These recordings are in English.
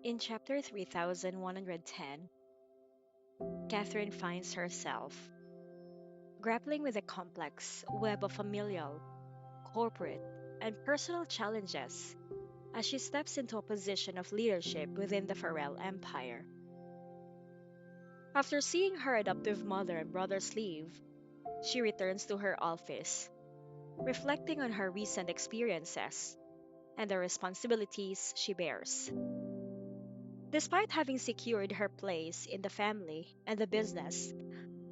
In chapter 3110, Kathryn finds herself grappling with a complex web of familial, corporate, and personal challenges as she steps into a position of leadership within the Farrell empire. After seeing her adoptive mother and brothers leave, she returns to her office, reflecting on her recent experiences and the responsibilities she bears. Despite having secured her place in the family and the business,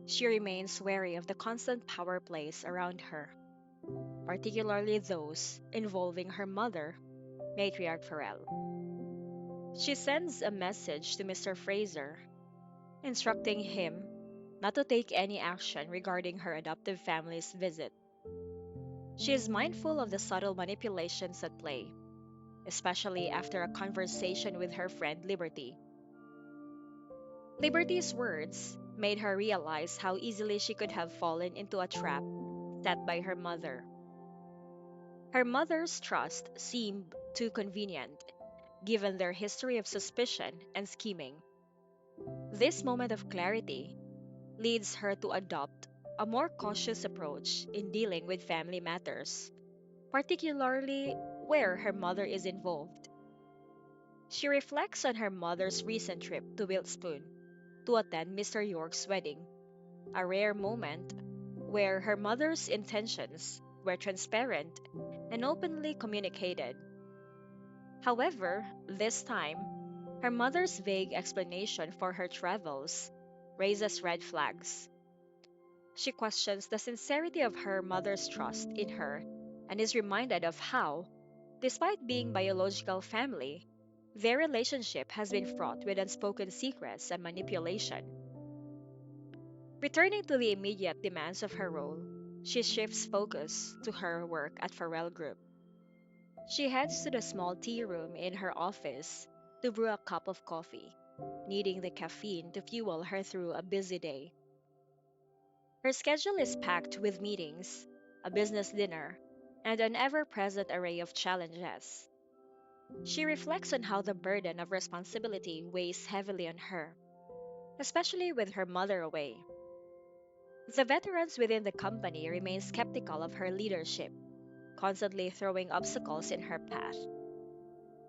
she remains wary of the constant power plays around her, particularly those involving her mother, Matriarch Farrell. She sends a message to Mr. Fraser, instructing him not to take any action regarding her adoptive family's visit. She is mindful of the subtle manipulations at play, especially after a conversation with her friend Liberty. Liberty's words made her realize how easily she could have fallen into a trap set by her mother. Her mother's trust seemed too convenient, given their history of suspicion and scheming. This moment of clarity leads her to adopt a more cautious approach in dealing with family matters, particularly where her mother is involved. She reflects on her mother's recent trip to Wiltspoon to attend Mr. York's wedding, a rare moment where her mother's intentions were transparent and openly communicated. However, this time, her mother's vague explanation for her travels raises red flags. She questions the sincerity of her mother's trust in her and is reminded of how, despite being biological family, their relationship has been fraught with unspoken secrets and manipulation. Returning to the immediate demands of her role, she shifts focus to her work at Farrell Group. She heads to the small tea room in her office to brew a cup of coffee, needing the caffeine to fuel her through a busy day. Her schedule is packed with meetings, a business dinner, and an ever present array of challenges. She reflects on how the burden of responsibility weighs heavily on her, especially with her mother away. The veterans within the company remain skeptical of her leadership, constantly throwing obstacles in her path.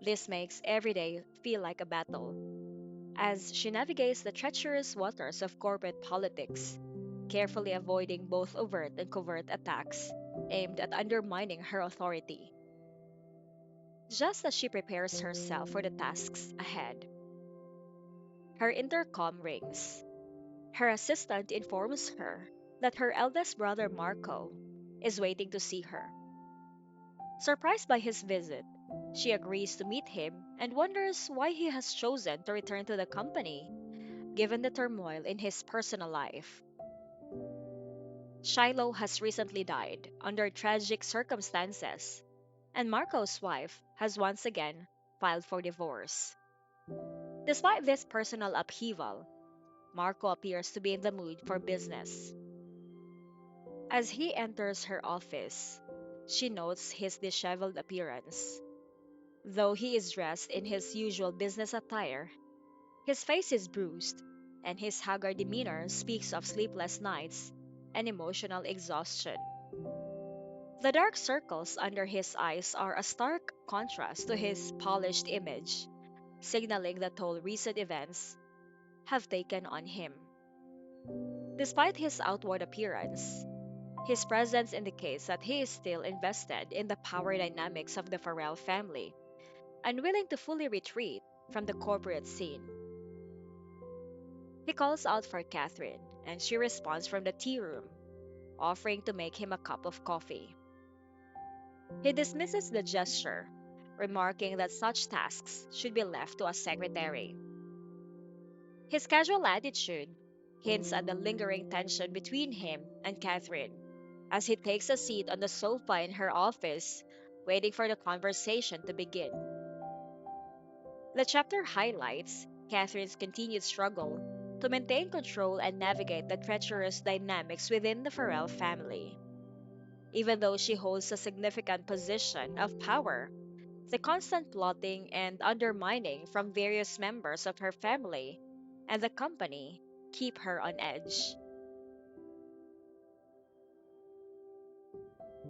This makes every day feel like a battle, as she navigates the treacherous waters of corporate politics, carefully avoiding both overt and covert attacks aimed at undermining her authority. Just as she prepares herself for the tasks ahead, her intercom rings. Her assistant informs her that her eldest brother Marco is waiting to see her. Surprised by his visit, she agrees to meet him and wonders why he has chosen to return to the company, given the turmoil in his personal life. Shiloh has recently died under tragic circumstances, and Marco's wife has once again filed for divorce. Despite this personal upheaval, Marco appears to be in the mood for business. As he enters her office, she notes his disheveled appearance. Though he is dressed in his usual business attire, his face is bruised, and his haggard demeanor speaks of sleepless nights and emotional exhaustion. The dark circles under his eyes are a stark contrast to his polished image, signaling the toll recent events have taken on him. Despite his outward appearance, his presence indicates that he is still invested in the power dynamics of the Farrell family, unwilling to fully retreat from the corporate scene. He calls out for Kathryn, and she responds from the tea room, offering to make him a cup of coffee. He dismisses the gesture, remarking that such tasks should be left to a secretary. His casual attitude hints at the lingering tension between him and Kathryn as he takes a seat on the sofa in her office, waiting for the conversation to begin. The chapter highlights Kathryn's continued struggle to maintain control and navigate the treacherous dynamics within the Farrell family. Even though she holds a significant position of power, The constant plotting and undermining from various members of her family and the company keep her on edge.